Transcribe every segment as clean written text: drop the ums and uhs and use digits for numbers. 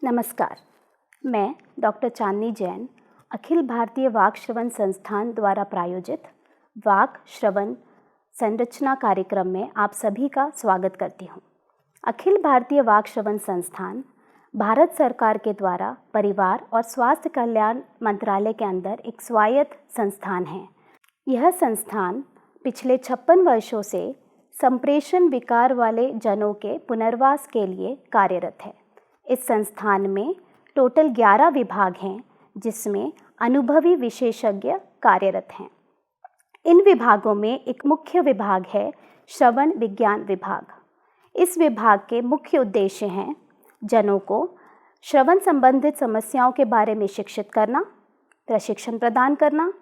नमस्कार, मैं डॉक्टर चांदनी जैन अखिल भारतीय वाक श्रवण संस्थान द्वारा प्रायोजित वाक श्रवण संरचना कार्यक्रम में आप सभी का स्वागत करती हूँ। अखिल भारतीय वाक श्रवण संस्थान भारत सरकार के द्वारा परिवार और स्वास्थ्य कल्याण मंत्रालय के अंदर एक स्वायत्त संस्थान है। यह संस्थान पिछले 56 वर्षों से संप्रेषण विकार वाले जनों के पुनर्वास के लिए कार्यरत है। इस संस्थान में टोटल 11 विभाग हैं, जिसमें अनुभवी विशेषज्ञ कार्यरत हैं। इन विभागों में एक मुख्य विभाग है श्रवण विज्ञान विभाग। इस विभाग के मुख्य उद्देश्य हैं जनों को श्रवण संबंधित समस्याओं के बारे में शिक्षित करना, प्रशिक्षण प्रदान करना,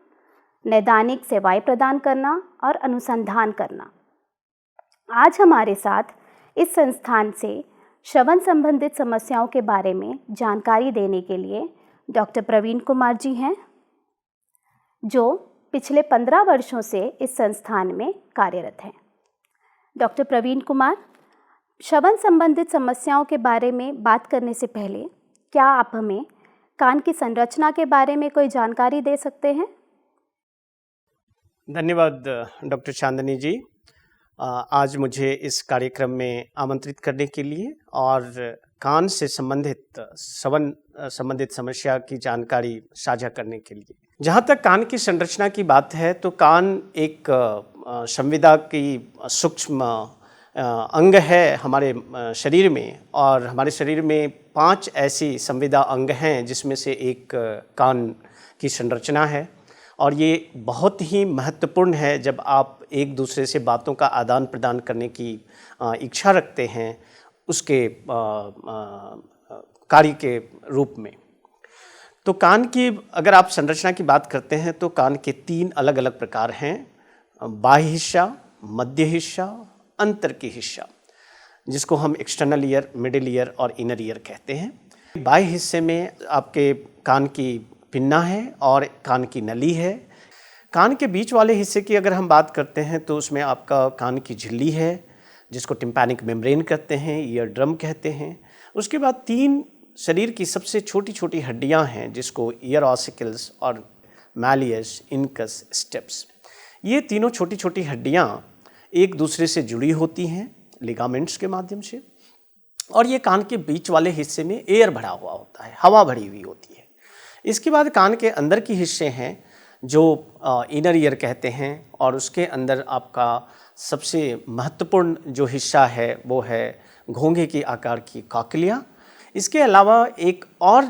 नैदानिक सेवाएं प्रदान करना और अनुसंधान करना। आज हमारे साथ इस संस्थान से श्रवण संबंधित समस्याओं के बारे में जानकारी देने के लिए डॉक्टर प्रवीण कुमार जी हैं, जो पिछले 15 वर्षों से इस संस्थान में कार्यरत हैं। डॉक्टर प्रवीण कुमार, श्रवण संबंधित समस्याओं के बारे में बात करने से पहले क्या आप हमें कान की संरचना के बारे में कोई जानकारी दे सकते हैं? धन्यवाद डॉक्टर चांदनी जी, आज मुझे इस कार्यक्रम में आमंत्रित करने के लिए और कान से संबंधित श्रवण संबंधित समस्या की जानकारी साझा करने के लिए। जहाँ तक कान की संरचना की बात है तो कान एक संविदा की सूक्ष्म अंग है हमारे शरीर में, और हमारे शरीर में 5 ऐसी संविदा अंग हैं जिसमें से एक कान की संरचना है। और ये बहुत ही महत्वपूर्ण है जब आप एक दूसरे से बातों का आदान प्रदान करने की इच्छा रखते हैं उसके कार्य के रूप में। तो कान की अगर आप संरचना की बात करते हैं तो कान के 3 अलग अलग प्रकार हैं, बाह्य हिस्सा, मध्य हिस्सा, अंतर की हिस्सा, जिसको हम एक्सटर्नल ईयर, मिडिल ईयर और इनर ईयर कहते हैं। बाह्य हिस्से में आपके कान की पिन्ना है और कान की नली है। कान के बीच वाले हिस्से की अगर हम बात करते हैं तो उसमें आपका कान की झिल्ली है, जिसको टिम्पैनिक मेम्ब्रेन कहते हैं, ईयर ड्रम कहते हैं। उसके बाद 3 शरीर की सबसे छोटी छोटी हड्डियां हैं, जिसको ईयर ऑसिकल्स और मैलियस, इनकस, स्टेप्स। ये तीनों छोटी छोटी हड्डियां एक दूसरे से जुड़ी होती हैं लिगामेंट्स के माध्यम से, और ये कान के बीच वाले हिस्से में एयर भरा हुआ होता है, हवा भरी हुई होती है। इसके बाद कान के अंदर के हिस्से हैं जो इनर ईयर कहते हैं, और उसके अंदर आपका सबसे महत्वपूर्ण जो हिस्सा है वो है घोंघे की आकार की कॉकलिया। इसके अलावा एक और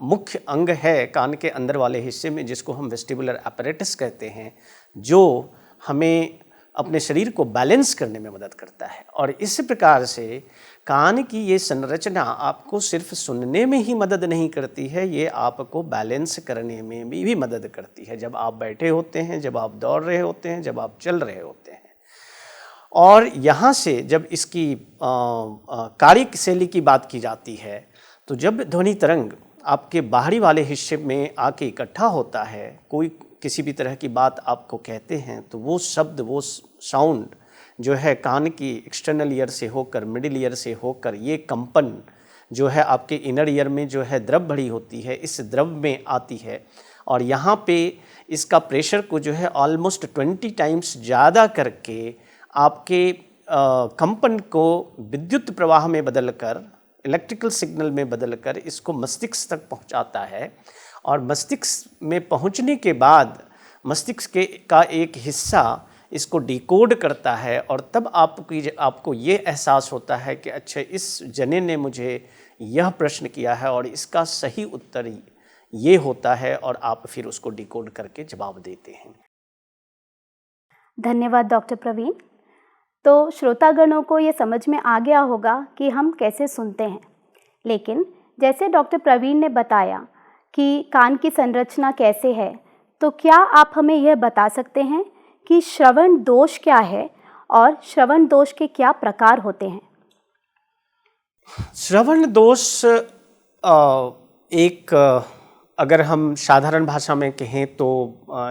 मुख्य अंग है कान के अंदर वाले हिस्से में, जिसको हम वेस्टिबुलर apparatus कहते हैं, जो हमें अपने शरीर को बैलेंस करने में मदद करता है। और इस प्रकार से कान की ये संरचना आपको सिर्फ सुनने में ही मदद नहीं करती है, ये आपको बैलेंस करने में भी मदद करती है। जब आप बैठे होते हैं, जब आप दौड़ रहे होते हैं, जब आप चल रहे होते हैं। और यहाँ से जब इसकी कार्यशैली की बात की जाती है तो जब ध्वनि तरंग आपके बाहरी वाले हिस्से में आके इकट्ठा होता है, कोई किसी भी तरह की बात आपको कहते हैं, तो वो शब्द, वो साउंड जो है कान की एक्सटर्नल ईयर से होकर, मिडिल ईयर से होकर, ये कंपन जो है आपके इनर ईयर में जो है द्रव भरी होती है, इस द्रव में आती है। और यहाँ पे इसका प्रेशर को जो है ऑलमोस्ट 20 टाइम्स ज़्यादा करके आपके कंपन को विद्युत प्रवाह में बदलकर, इलेक्ट्रिकल सिग्नल में बदलकर इसको मस्तिष्क तक पहुँचाता है। और मस्तिष्क में पहुँचने के बाद मस्तिष्क का एक हिस्सा इसको डिकोड करता है, और तब आपको ये एहसास होता है कि अच्छा, इस जने ने मुझे यह प्रश्न किया है और इसका सही उत्तर ये होता है, और आप फिर उसको डिकोड करके जवाब देते हैं। धन्यवाद डॉक्टर प्रवीण। तो श्रोतागणों को ये समझ में आ गया होगा कि हम कैसे सुनते हैं, लेकिन जैसे डॉक्टर प्रवीण ने बताया कि कान की संरचना कैसे है, तो क्या आप हमें यह बता सकते हैं कि श्रवण दोष क्या है और श्रवण दोष के क्या प्रकार होते हैं? श्रवण दोष एक अगर हम साधारण भाषा में कहें तो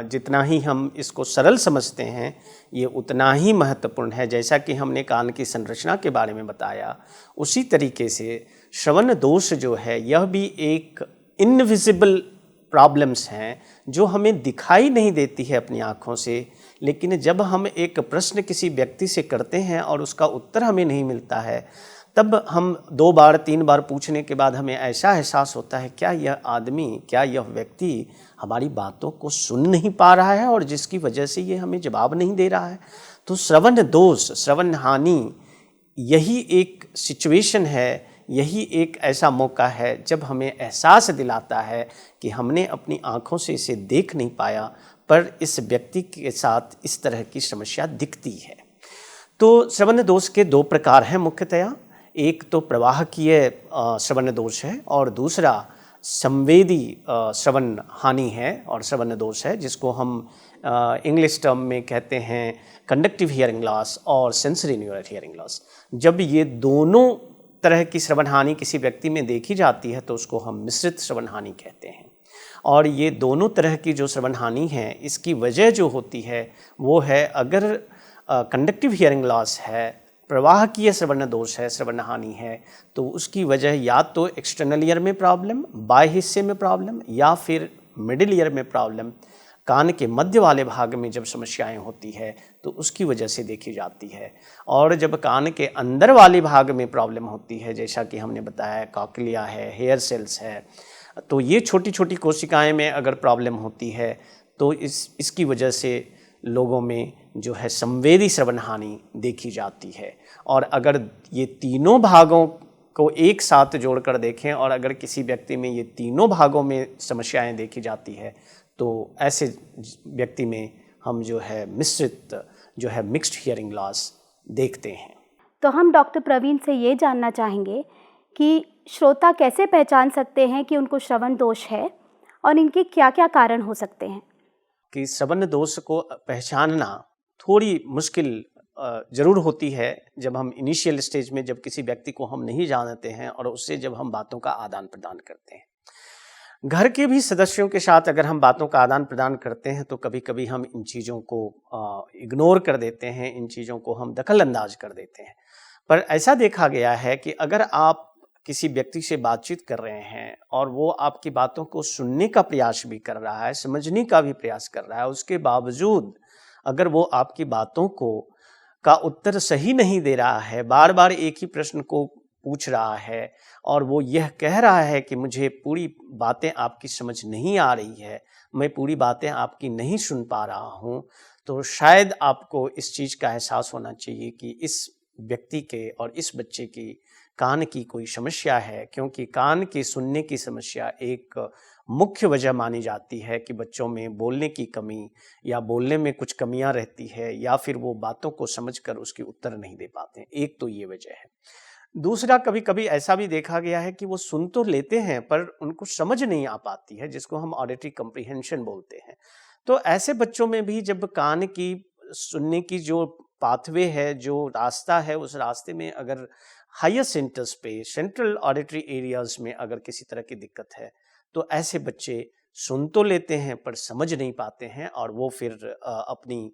जितना ही हम इसको सरल समझते हैं ये उतना ही महत्वपूर्ण है। जैसा कि हमने कान की संरचना के बारे में बताया, उसी तरीके से श्रवण दोष जो है यह भी एक इनविजिबल प्रॉब्लम्स हैं जो हमें दिखाई नहीं देती है अपनी आँखों से, लेकिन जब हम एक प्रश्न किसी व्यक्ति से करते हैं और उसका उत्तर हमें नहीं मिलता है, तब हम 2 बार 3 बार पूछने के बाद हमें ऐसा एहसास होता है क्या यह आदमी, क्या यह व्यक्ति हमारी बातों को सुन नहीं पा रहा है और जिसकी वजह से ये हमें जवाब नहीं दे रहा है। तो श्रवण दोष, श्रवण हानि, यही एक सिचुएशन है, यही एक ऐसा मौका है जब हमें एहसास दिलाता है कि हमने अपनी आँखों से इसे देख नहीं पाया, पर इस व्यक्ति के साथ इस तरह की समस्या दिखती है। तो श्रवण दोष के 2 प्रकार हैं मुख्यतया। एक तो प्रवाहकीय श्रवण दोष है और दूसरा संवेदी श्रवण हानि है और श्रवण दोष है, जिसको हम इंग्लिश टर्म में कहते हैं कंडक्टिव हियरिंग लॉस और सेंसरी न्यूरल हियरिंग लॉस। जब ये दोनों तरह की श्रवण हानि किसी व्यक्ति में देखी जाती है तो उसको हम मिश्रित श्रवण हानि कहते हैं। और ये दोनों तरह की जो श्रवण हानि है, इसकी वजह जो होती है वो है, अगर कंडक्टिव हियरिंग लॉस है, प्रवाहकीय श्रवण दोष है, श्रवण हानि है, तो उसकी वजह या तो एक्सटर्नल ईयर में प्रॉब्लम, बाह्य हिस्से में प्रॉब्लम, या फिर मिडिल ईयर में प्रॉब्लम, कान के मध्य वाले भाग में जब समस्याएं होती है तो उसकी वजह से देखी जाती है। और जब कान के अंदर वाले भाग में प्रॉब्लम होती है, जैसा कि हमने बताया कॉकलिया है, हेयर सेल्स है, तो ये छोटी छोटी कोशिकाएं में अगर प्रॉब्लम होती है तो इसकी वजह से लोगों में जो है संवेदी श्रवण हानि देखी जाती है। और अगर ये तीनों भागों को एक साथ जोड़कर देखें और अगर किसी व्यक्ति में ये तीनों भागों में समस्याएं देखी जाती है तो ऐसे व्यक्ति में हम जो है मिश्रित जो है मिक्स्ड हियरिंग लॉस देखते हैं। तो हम डॉक्टर प्रवीण से ये जानना चाहेंगे कि श्रोता कैसे पहचान सकते हैं कि उनको श्रवण दोष है और इनके क्या क्या कारण हो सकते हैं। कि श्रवण दोष को पहचानना थोड़ी मुश्किल ज़रूर होती है जब हम इनिशियल स्टेज में, जब किसी व्यक्ति को हम नहीं जानते हैं और उससे जब हम बातों का आदान प्रदान करते हैं। घर के भी सदस्यों के साथ अगर हम बातों का आदान प्रदान करते हैं तो कभी कभी हम इन चीज़ों को इग्नोर कर देते हैं, इन चीज़ों को हम दखल अंदाज कर देते हैं। पर ऐसा देखा गया है कि अगर आप किसी व्यक्ति से बातचीत कर रहे हैं और वो आपकी बातों को सुनने का प्रयास भी कर रहा है, समझने का भी प्रयास कर रहा है, उसके बावजूद अगर वो आपकी बातों का उत्तर सही नहीं दे रहा है, बार बार एक ही प्रश्न को पूछ रहा है और वो यह कह रहा है कि मुझे पूरी बातें आपकी समझ नहीं आ रही है, मैं पूरी बातें आपकी नहीं सुन पा रहा हूँ, तो शायद आपको इस चीज़ का एहसास होना चाहिए कि इस व्यक्ति के और इस बच्चे की कान की कोई समस्या है। क्योंकि कान की सुनने की समस्या एक मुख्य वजह मानी जाती है कि बच्चों में बोलने की कमी या बोलने में कुछ कमियां रहती है या फिर वो बातों को समझकर उसके उत्तर नहीं दे पाते हैं। एक तो ये वजह है। दूसरा, कभी कभी ऐसा भी देखा गया है कि वो सुन तो लेते हैं पर उनको समझ नहीं आ पाती है, जिसको हम ऑडिटरी कम्प्रीहेंशन बोलते हैं। तो ऐसे बच्चों में भी जब कान की सुनने की जो पाथवे है, जो रास्ता है, उस रास्ते में अगर हायर सेंटर्स पे, सेंट्रल ऑडिटरी एरियाज में अगर किसी तरह की दिक्कत है तो ऐसे बच्चे सुन तो लेते हैं पर समझ नहीं पाते हैं और वो फिर अपनी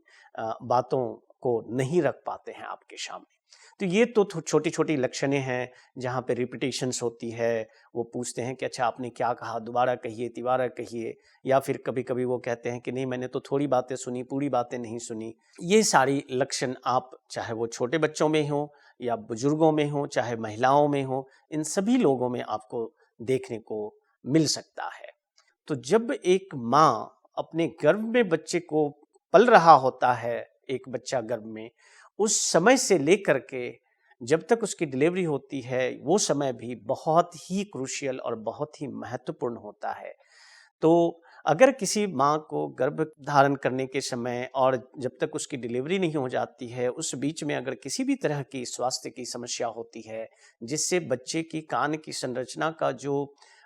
बातों को नहीं रख पाते हैं आपके सामने। तो ये तो छोटी छोटी लक्षणें हैं जहाँ पे रिपीटेशंस होती है। वो पूछते हैं कि अच्छा आपने क्या कहा, दोबारा कहिए, तिबारा कहिए, या फिर कभी कभी वो कहते हैं कि नहीं मैंने तो थोड़ी बातें सुनी, पूरी बातें नहीं सुनी। ये सारी लक्षण आप चाहे वो छोटे बच्चों में हो या बुजुर्गों में हो, चाहे महिलाओं में हो, इन सभी लोगों में आपको देखने को मिल सकता है। तो जब एक माँ अपने गर्भ में बच्चे को पल रहा होता है, एक बच्चा गर्भ में, उस समय से लेकर के जब तक उसकी डिलीवरी होती है, वो समय भी बहुत ही क्रूशियल और बहुत ही महत्वपूर्ण होता है। तो अगर किसी माँ को गर्भ धारण करने के समय और जब तक उसकी डिलीवरी नहीं हो जाती है, उस बीच में अगर किसी भी तरह की स्वास्थ्य की समस्या होती है जिससे बच्चे की कान की संरचना का जो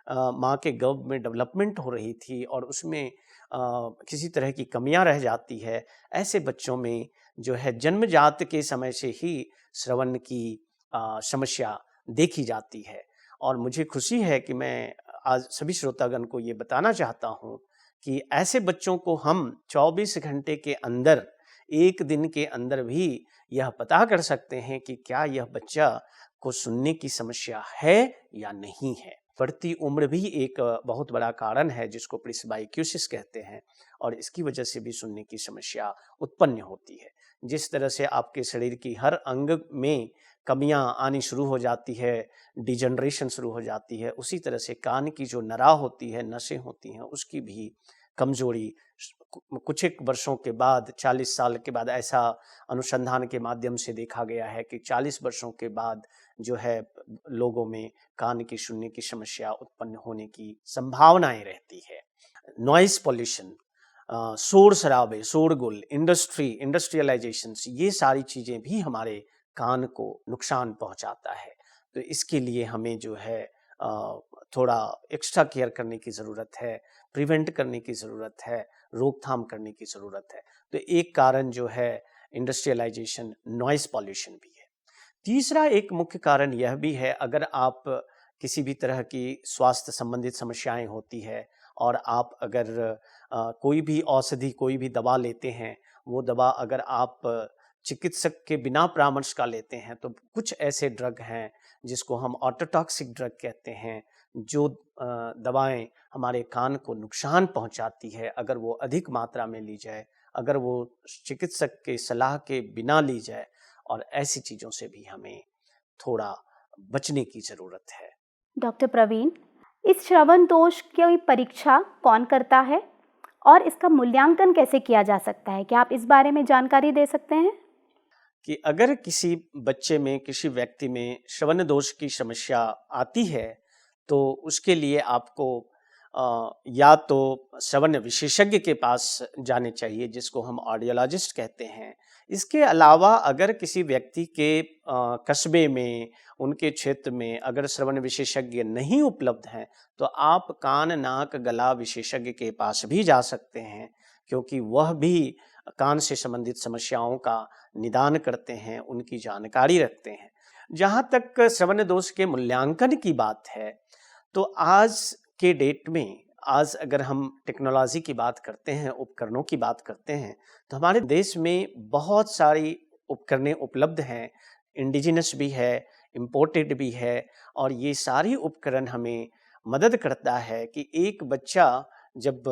माँ के गर्भ में डेवलपमेंट हो रही थी और उसमें किसी तरह की कमियां रह जाती है, ऐसे बच्चों में जो है जन्मजात के समय से ही श्रवण की समस्या देखी जाती है। और मुझे खुशी है कि मैं आज सभी श्रोतागण को ये बताना चाहता हूँ कि ऐसे बच्चों को हम 24 घंटे के अंदर, एक दिन के अंदर भी यह पता कर सकते हैं कि क्या यह बच्चा को सुनने की समस्या है या नहीं है। बढ़ती उम्र भी एक बहुत बड़ा कारण है जिसको प्रिस्बाइक्यूसिस कहते हैं, और इसकी वजह से भी सुनने की समस्या उत्पन्न होती है। जिस तरह से आपके शरीर की हर अंग में कमियां आनी शुरू हो जाती है, डिजनरेशन शुरू हो जाती है, उसी तरह से कान की जो नरा होती है, नसें होती हैं, उसकी भी कमजोरी कुछ एक वर्षों के बाद, 40 साल के बाद, ऐसा अनुसंधान के माध्यम से देखा गया है कि 40 वर्षों के बाद जो है लोगों में कान की सुनने की समस्या उत्पन्न होने की संभावनाएं रहती है। नॉइस पॉल्यूशन, शोर शराबे, शोरगुल, इंडस्ट्रियलाइजेशन, ये सारी चीजें भी हमारे कान को नुकसान पहुंचाता है। तो इसके लिए हमें जो है थोड़ा एक्स्ट्रा केयर करने की ज़रूरत है, प्रिवेंट करने की ज़रूरत है, रोकथाम करने की ज़रूरत है। तो एक कारण जो है इंडस्ट्रियलाइजेशन, नॉइस पॉल्यूशन भी है। तीसरा एक मुख्य कारण यह भी है, अगर आप किसी भी तरह की स्वास्थ्य संबंधित समस्याएं होती है और आप अगर कोई भी औषधि, कोई भी दवा लेते हैं, वो दवा अगर आप चिकित्सक के बिना परामर्श का लेते हैं, तो कुछ ऐसे ड्रग हैं जिसको हम ऑटोटॉक्सिक ड्रग कहते हैं, जो दवाएं हमारे कान को नुकसान पहुंचाती है अगर वो अधिक मात्रा में ली जाए, अगर वो चिकित्सक के सलाह के बिना ली जाए, और ऐसी चीज़ों से भी हमें थोड़ा बचने की ज़रूरत है। डॉक्टर प्रवीण, इस श्रवण दोष की परीक्षा कौन करता है और इसका मूल्यांकन कैसे किया जा सकता है? क्या आप इस बारे में जानकारी दे सकते हैं? कि अगर किसी बच्चे में, किसी व्यक्ति में श्रवण दोष की समस्या आती है, तो उसके लिए आपको या तो श्रवण विशेषज्ञ के पास जाने चाहिए, जिसको हम ऑडियोलॉजिस्ट कहते हैं। इसके अलावा अगर किसी व्यक्ति के कस्बे में, उनके क्षेत्र में अगर श्रवण विशेषज्ञ नहीं उपलब्ध हैं, तो आप कान, नाक, गला विशेषज्ञ के पास भी जा सकते हैं, क्योंकि वह भी कान से संबंधित समस्याओं का निदान करते हैं, उनकी जानकारी रखते हैं। जहाँ तक श्रवण दोष के मूल्यांकन की बात है, तो आज के डेट में, आज अगर हम टेक्नोलॉजी की बात करते हैं, उपकरणों की बात करते हैं, तो हमारे देश में बहुत सारी उपकरणें उपलब्ध हैं, इंडिजिनस भी है, इम्पोर्टेड भी है, और ये सारी उपकरण हमें मदद करता है कि एक बच्चा जब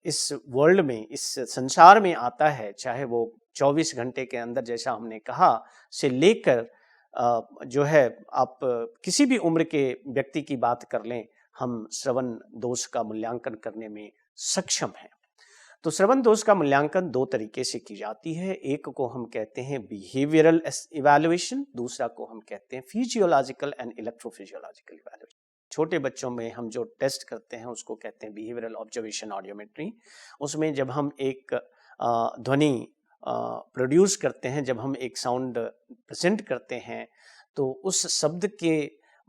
इस वर्ल्ड में, इस संसार में आता है, चाहे वो 24 घंटे के अंदर, जैसा हमने कहा, से लेकर जो है आप किसी भी उम्र के व्यक्ति की बात कर लें, हम श्रवण दोष का मूल्यांकन करने में सक्षम हैं। तो श्रवण दोष का मूल्यांकन दो तरीके से की जाती है। एक को हम कहते हैं बिहेवियरल इवैल्यूएशन, दूसरा को हम कहते हैं फिजियोलॉजिकल एंड इलेक्ट्रोफिजियोलॉजिकल इवैल्यूएशन। छोटे बच्चों में हम जो टेस्ट करते हैं उसको कहते हैं बिहेवियरल ऑब्जर्वेशन ऑडियोमेट्री। उसमें जब हम एक ध्वनि प्रोड्यूस करते हैं, जब हम एक साउंड प्रेजेंट करते हैं, तो उस शब्द के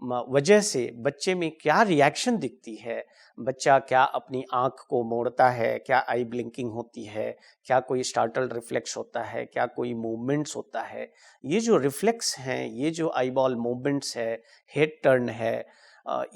वजह से बच्चे में क्या रिएक्शन दिखती है, बच्चा क्या अपनी आंख को मोड़ता है, क्या आई ब्लिंकिंग होती है, क्या कोई स्टार्टल्ड रिफ्लेक्स होता है, क्या कोई मूवमेंट्स होता है, ये जो रिफ्लेक्स हैं, ये जो आई बॉल मूवमेंट्स है, हेड टर्न है,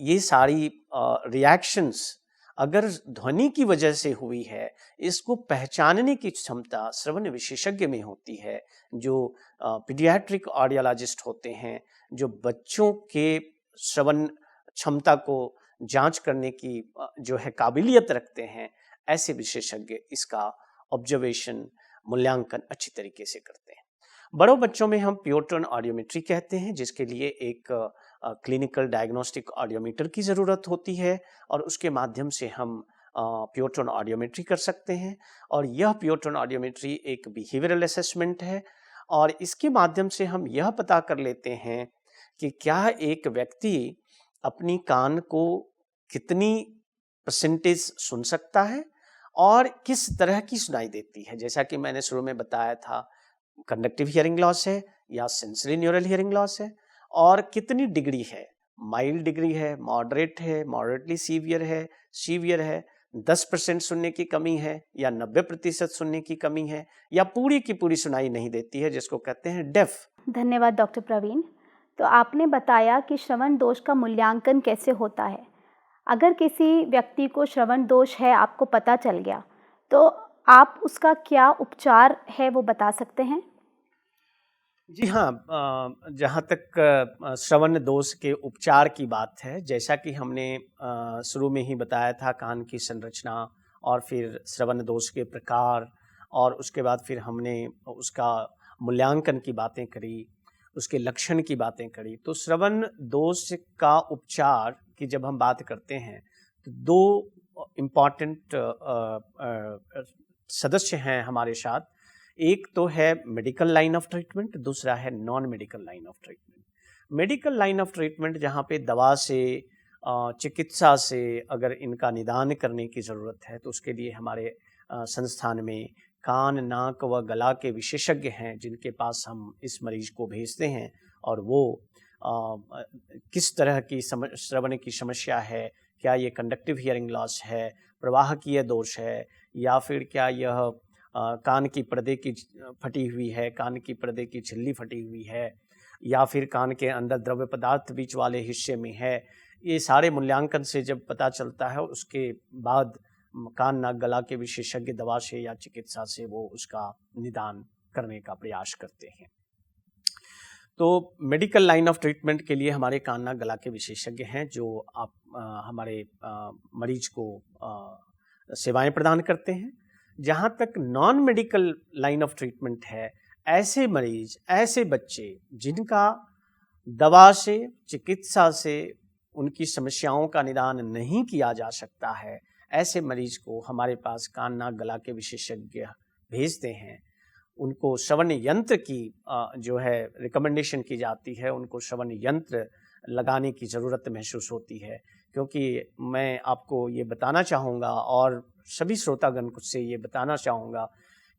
ये सारी रिएक्शंस अगर ध्वनि की वजह से हुई है, इसको पहचानने की क्षमता श्रवण विशेषज्ञ में होती है, जो पीडियाट्रिक ऑडियोलॉजिस्ट होते हैं, जो बच्चों के श्रवण क्षमता को जांच करने की जो है काबिलियत रखते हैं। ऐसे विशेषज्ञ इसका ऑब्जर्वेशन, मूल्यांकन अच्छी तरीके से करते हैं। बड़ों बच्चों में हम प्योर टोन ऑडियोमेट्री कहते हैं, जिसके लिए एक क्लिनिकल डायग्नोस्टिक ऑडियोमीटर की ज़रूरत होती है, और उसके माध्यम से हम प्योर टोन ऑडियोमेट्री कर सकते हैं। और यह प्योर टोन ऑडियोमेट्री एक बिहेवियरल असेसमेंट है, और इसके माध्यम से हम यह पता कर लेते हैं कि क्या एक व्यक्ति अपनी कान को कितनी परसेंटेज सुन सकता है और किस तरह की सुनाई देती है। जैसा कि मैंने शुरू में बताया था, कंडक्टिव हियरिंग लॉस है या सेंसरी न्यूरल हियरिंग लॉस है, और कितनी डिग्री है, माइल्ड डिग्री है, मॉडरेट है, मॉडरेटली सीवियर है, 10% सुनने की कमी है या 90% सुनने की कमी है, या पूरी की पूरी सुनाई नहीं देती है, जिसको कहते हैं डेफ। धन्यवाद डॉक्टर प्रवीण। तो आपने बताया कि श्रवण दोष का मूल्यांकन कैसे होता है। अगर किसी व्यक्ति को श्रवण दोष है, आपको पता चल गया, तो आप उसका क्या उपचार है वो बता सकते हैं? जी हाँ, जहाँ तक श्रवण दोष के उपचार की बात है, जैसा कि हमने शुरू में ही बताया था, कान की संरचना और फिर श्रवण दोष के प्रकार, और उसके बाद फिर हमने उसका मूल्यांकन की बातें करी, उसके लक्षण की बातें करी। तो श्रवण दोष का उपचार की जब हम बात करते हैं, तो दो इम्पॉर्टेंट सदस्य हैं हमारे साथ। एक तो है मेडिकल लाइन ऑफ ट्रीटमेंट, दूसरा है non medical line of treatment. Medical line of treatment जहाँ पे दवा से, चिकित्सा से अगर इनका निदान करने की ज़रूरत है, तो उसके लिए हमारे संस्थान में कान, नाक व गला के विशेषज्ञ हैं, जिनके पास हम इस मरीज को भेजते हैं, और वो किस तरह की श्रवण की समस्या है, क्या ये कंडक्टिव हियरिंग लॉस है, प्रवाहकीय दोष है, या फिर क्या यह कान की पर्दे की फटी हुई है, कान की पर्दे की झिल्ली फटी हुई है, या फिर कान के अंदर द्रव्य पदार्थ बीच वाले हिस्से में है। ये सारे मूल्यांकन से जब पता चलता है, उसके बाद कान नाक गला के विशेषज्ञ दवा से या चिकित्सा से वो उसका निदान करने का प्रयास करते हैं। तो मेडिकल लाइन ऑफ ट्रीटमेंट के लिए हमारे कान नाक गला के विशेषज्ञ हैं, जो आप हमारे मरीज को सेवाएं प्रदान करते हैं। जहाँ तक non medical line of treatment है, ऐसे मरीज, ऐसे बच्चे जिनका दवा से, चिकित्सा से उनकी समस्याओं का निदान नहीं किया जा सकता है, ऐसे मरीज को हमारे पास कान नाक गला के विशेषज्ञ भेजते हैं। उनको श्रवण यंत्र की जो है रिकमेंडेशन की जाती है, उनको श्रवण यंत्र लगाने की ज़रूरत महसूस होती है। क्योंकि मैं आपको ये बताना चाहूँगा और सभी श्रोतागण से ये बताना चाहूँगा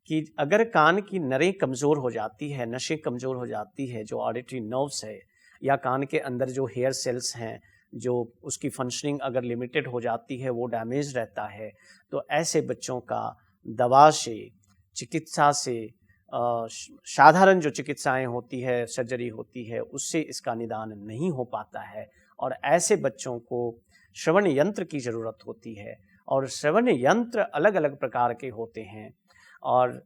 कि अगर कान की नरें कमज़ोर हो जाती है, नसें कमज़ोर हो जाती है, जो ऑडिटरी नर्व्स है, या कान के अंदर जो हेयर सेल्स हैं, जो उसकी फंक्शनिंग अगर लिमिटेड हो जाती है, वो डैमेज रहता है, तो ऐसे बच्चों का दवा से, चिकित्सा से, साधारण जो चिकित्साएं होती है, सर्जरी होती है, उससे इसका निदान नहीं हो पाता है, और ऐसे बच्चों को श्रवण यंत्र की ज़रूरत होती है। और श्रवण यंत्र अलग अलग प्रकार के होते हैं, और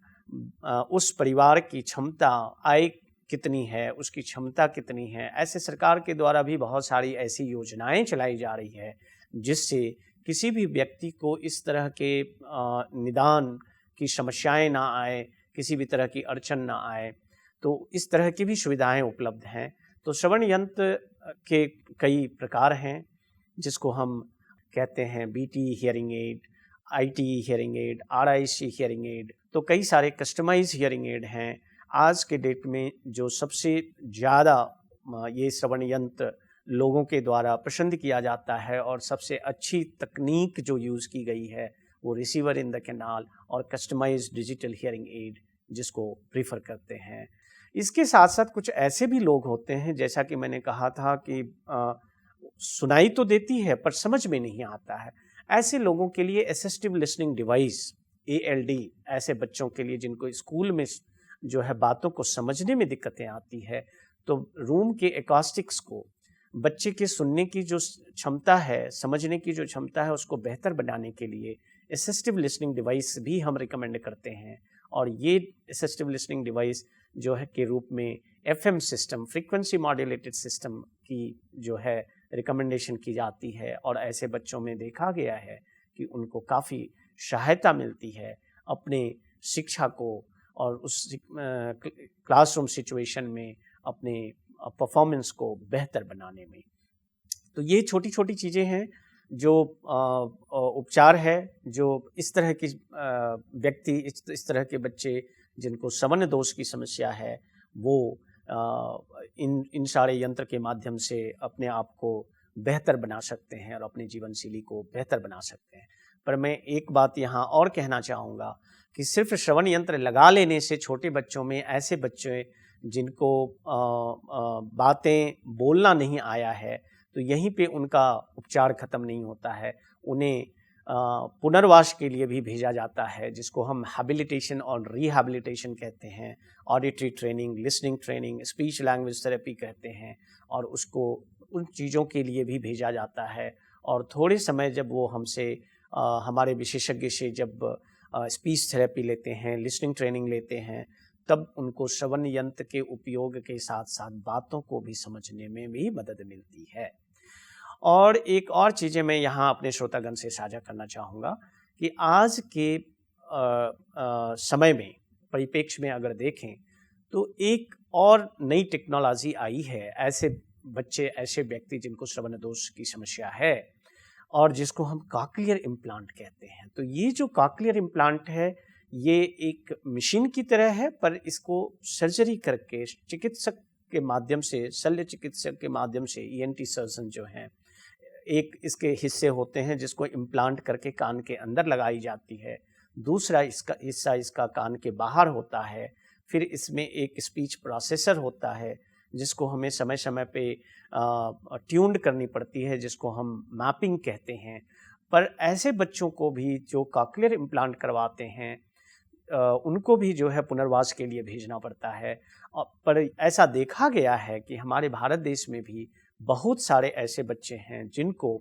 उस परिवार की क्षमता, आय कितनी है, उसकी क्षमता कितनी है, ऐसे सरकार के द्वारा भी बहुत सारी ऐसी योजनाएं चलाई जा रही है, जिससे किसी भी व्यक्ति को इस तरह के निदान की समस्याएं ना आए, किसी भी तरह की अड़चन ना आए। तो इस तरह की भी सुविधाएं उपलब्ध हैं। तो श्रवण यंत्र के कई प्रकार हैं, जिसको हम कहते हैं BT hearing aid, IT hearing aid, RIC hearing aid. तो कई सारे कस्टमाइज हियरिंग एड हैं। आज के डेट में जो सबसे ज़्यादा ये श्रवण यंत्र लोगों के द्वारा पसंद किया जाता है, और सबसे अच्छी तकनीक जो यूज़ की गई है, वो रिसीवर इन द कैनाल और कस्टमाइज डिजिटल हियरिंग एड, जिसको प्रीफर करते हैं। इसके साथ साथ कुछ ऐसे भी लोग होते हैं, जैसा कि मैंने कहा था कि सुनाई तो देती है पर समझ में नहीं आता है। ऐसे लोगों के लिए असिस्टिव लिसनिंग डिवाइस ALD, ऐसे बच्चों के लिए जिनको स्कूल में जो है बातों को समझने में दिक्कतें आती है, तो रूम के एकॉस्टिक्स को, बच्चे के सुनने की जो क्षमता है, समझने की जो क्षमता है, उसको बेहतर बनाने के लिए असिस्टिव लिसनिंग डिवाइस भी हम रिकमेंड करते हैं। और ये असिस्टिव लिसनिंग डिवाइस जो है के रूप में FM system, frequency modulated system की जो है रिकमेंडेशन की जाती है, और ऐसे बच्चों में देखा गया है कि उनको काफ़ी सहायता मिलती है अपने शिक्षा को और उस क्लासरूम सिचुएशन में अपने परफॉर्मेंस को बेहतर बनाने में। तो ये छोटी छोटी चीज़ें हैं जो उपचार है, जो इस तरह की व्यक्ति, इस तरह के बच्चे जिनको श्रवण दोष की समस्या है, वो इन सारे यंत्र के माध्यम से अपने आप को बेहतर बना सकते हैं और अपने जीवन शैली को बेहतर बना सकते हैं। पर मैं एक बात यहाँ और कहना चाहूँगा कि सिर्फ श्रवण यंत्र लगा लेने से छोटे बच्चों में, ऐसे बच्चे जिनको बातें बोलना नहीं आया है, तो यहीं पे उनका उपचार ख़त्म नहीं होता है। उन्हें पुनर्वास के लिए भी भेजा जाता है, जिसको हम हैबिलिटेशन और रिहैबिलिटेशन कहते हैं। Auditory training, listening training, speech language therapy कहते हैं, और उसको उन चीज़ों के लिए भी भेजा जाता है। और थोड़े समय जब वो हमसे हमारे विशेषज्ञ से जब स्पीच थेरेपी लेते हैं, लिसनिंग ट्रेनिंग लेते हैं, तब उनको श्रवण यंत्र के उपयोग के साथ साथ बातों को भी समझने में भी मदद मिलती है। और एक और चीज़ें मैं यहाँ अपने श्रोतागण से साझा करना चाहूँगा कि आज के समय में परिप्रेक्ष्य में अगर देखें तो एक और नई टेक्नोलॉजी आई है। ऐसे बच्चे, ऐसे व्यक्ति जिनको श्रवण दोष की समस्या है और जिसको हम कॉक्लियर इम्प्लांट कहते हैं। तो ये जो कॉक्लियर इम्प्लांट है ये एक मशीन की तरह है, पर इसको सर्जरी करके चिकित्सक के माध्यम से, शल्य चिकित्सक के माध्यम से, ईएनटी सर्जन जो हैं, एक इसके हिस्से होते हैं जिसको इम्प्लांट करके कान के अंदर लगाई जाती है, दूसरा इसका हिस्सा इसका कान के बाहर होता है। फिर इसमें एक स्पीच प्रोसेसर होता है जिसको हमें समय समय पे ट्यून्ड करनी पड़ती है, जिसको हम मैपिंग कहते हैं। पर ऐसे बच्चों को भी जो कॉक्लियर इम्प्लांट करवाते हैं उनको भी जो है पुनर्वास के लिए भेजना पड़ता है। पर ऐसा देखा गया है कि हमारे भारत देश में भी बहुत सारे ऐसे बच्चे हैं जिनको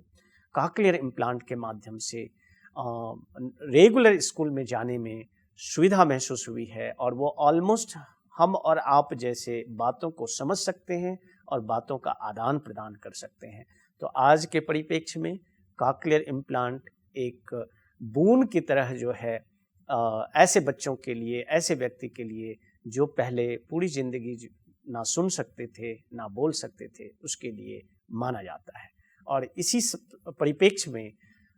कॉक्लियर इम्प्लांट के माध्यम से रेगुलर स्कूल में जाने में सुविधा महसूस हुई है और वो ऑलमोस्ट हम और आप जैसे बातों को समझ सकते हैं और बातों का आदान प्रदान कर सकते हैं। तो आज के परिप्रेक्ष्य में कॉक्लियर इम्प्लांट एक बून की तरह जो है ऐसे बच्चों के लिए, ऐसे व्यक्ति के लिए जो पहले पूरी जिंदगी ना सुन सकते थे, ना बोल सकते थे, उसके लिए माना जाता है। और इसी परिप्रेक्ष्य में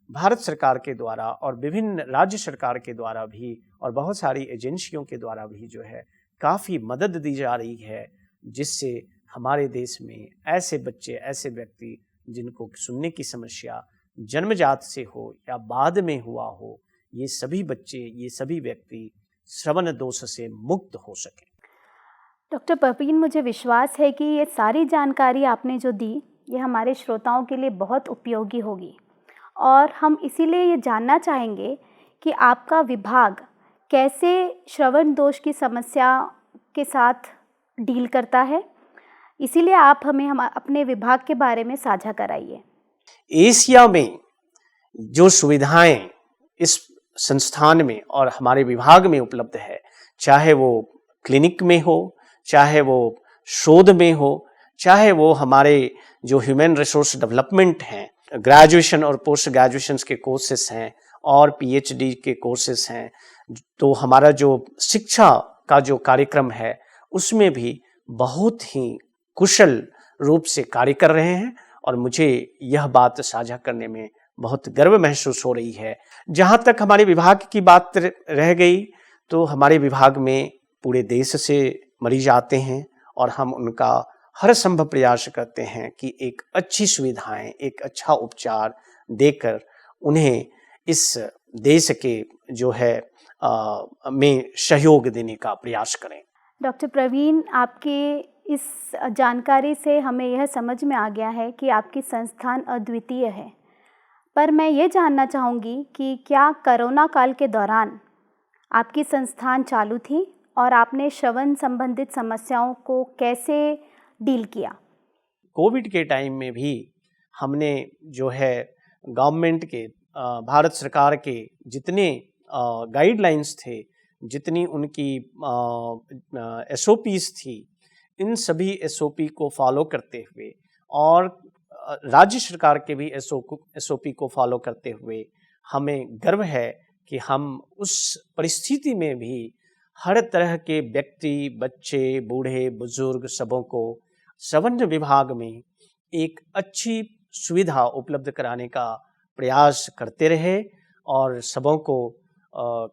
भारत सरकार के द्वारा और विभिन्न राज्य सरकार के द्वारा भी और बहुत सारी एजेंसियों के द्वारा भी जो है काफ़ी मदद दी जा रही है, जिससे हमारे देश में ऐसे बच्चे, ऐसे व्यक्ति जिनको सुनने की समस्या जन्मजात से हो या बाद में हुआ हो, ये सभी बच्चे, ये सभी व्यक्ति श्रवण दोष से मुक्त हो सकें। डॉक्टर परवीन, मुझे विश्वास है कि ये सारी जानकारी आपने जो दी ये हमारे श्रोताओं के लिए बहुत उपयोगी होगी और हम इसीलिए ये जानना चाहेंगे कि आपका विभाग कैसे श्रवण दोष की समस्या के साथ डील करता है। इसीलिए आप हमें अपने विभाग के बारे में साझा कराइए। एशिया में जो सुविधाएं इस संस्थान में और हमारे विभाग में उपलब्ध है, चाहे वो क्लिनिक में हो, चाहे वो शोध में हो, चाहे वो हमारे जो ह्यूमन रिसोर्स डेवलपमेंट हैं, ग्रेजुएशन और पोस्ट ग्रेजुएशन के कोर्सेस हैं और पीएचडी के कोर्सेस हैं, तो हमारा जो शिक्षा का जो कार्यक्रम है उसमें भी बहुत ही कुशल रूप से कार्य कर रहे हैं और मुझे यह बात साझा करने में बहुत गर्व महसूस हो रही है। जहाँ तक हमारे विभाग की बात रह गई, तो हमारे विभाग में पूरे देश से मरीज आते हैं और हम उनका हर संभव प्रयास करते हैं कि एक अच्छी सुविधाएं, एक अच्छा उपचार देकर उन्हें इस देश के जो है में सहयोग देने का प्रयास करें। डॉक्टर प्रवीण, आपके इस जानकारी से हमें यह समझ में आ गया है कि आपकी संस्थान अद्वितीय है। पर मैं ये जानना चाहूँगी कि क्या कोरोना काल के दौरान आपकी संस्थान चालू थी और आपने श्रवण संबंधित समस्याओं को कैसे डील किया? कोविड के टाइम में भी हमने जो है गवर्नमेंट के, भारत सरकार के जितने गाइडलाइंस थे, जितनी उनकी एसओपीज थी, इन सभी एसओपी को फॉलो करते हुए और राज्य सरकार के भी एसओपी को फॉलो करते हुए हमें गर्व है कि हम उस परिस्थिति में भी हर तरह के व्यक्ति, बच्चे, बूढ़े, बुजुर्ग सबों को श्रवण विभाग में एक अच्छी सुविधा उपलब्ध कराने का प्रयास करते रहे और सबों को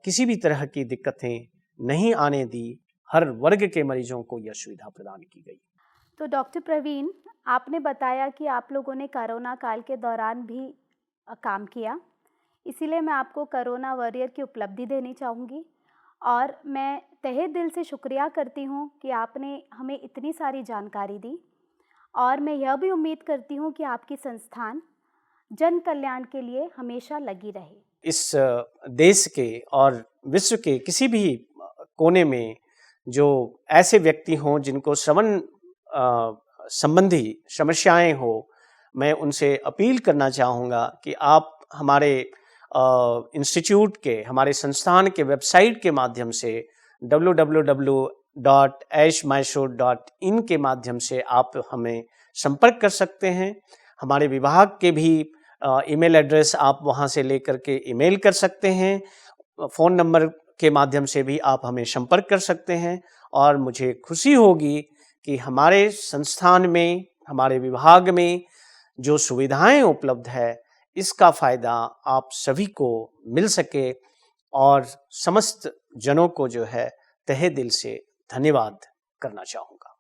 किसी भी तरह की दिक्कतें नहीं आने दी। हर वर्ग के मरीजों को यह सुविधा प्रदान की गई। तो डॉक्टर प्रवीण, आपने बताया कि आप लोगों ने कोरोना काल के दौरान भी काम किया, इसीलिए मैं आपको कोरोना वॉरियर की उपलब्धि देनी चाहूँगी और मैं तहे दिल से शुक्रिया करती हूँ कि आपने हमें इतनी सारी जानकारी दी और मैं यह भी उम्मीद करती हूँ कि आपकी संस्थान जन कल्याण के लिए हमेशा लगी रहे। इस देश के और विश्व के किसी भी कोने में जो ऐसे व्यक्ति हों जिनको श्रवण संबंधी समस्याएं हो, मैं उनसे अपील करना चाहूँगा कि आप हमारे इंस्टीट्यूट के, हमारे संस्थान के वेबसाइट के माध्यम से www.ashmyshow.in के माध्यम से आप हमें संपर्क कर सकते हैं। हमारे विभाग के भी ईमेल एड्रेस आप वहाँ से लेकर के ईमेल कर सकते हैं। फ़ोन नंबर के माध्यम से भी आप हमें संपर्क कर सकते हैं और मुझे खुशी होगी कि हमारे संस्थान में, हमारे विभाग में जो सुविधाएं उपलब्ध है, इसका फ़ायदा आप सभी को मिल सके और समस्त जनों को जो है तहे दिल से धन्यवाद करना चाहूँगा।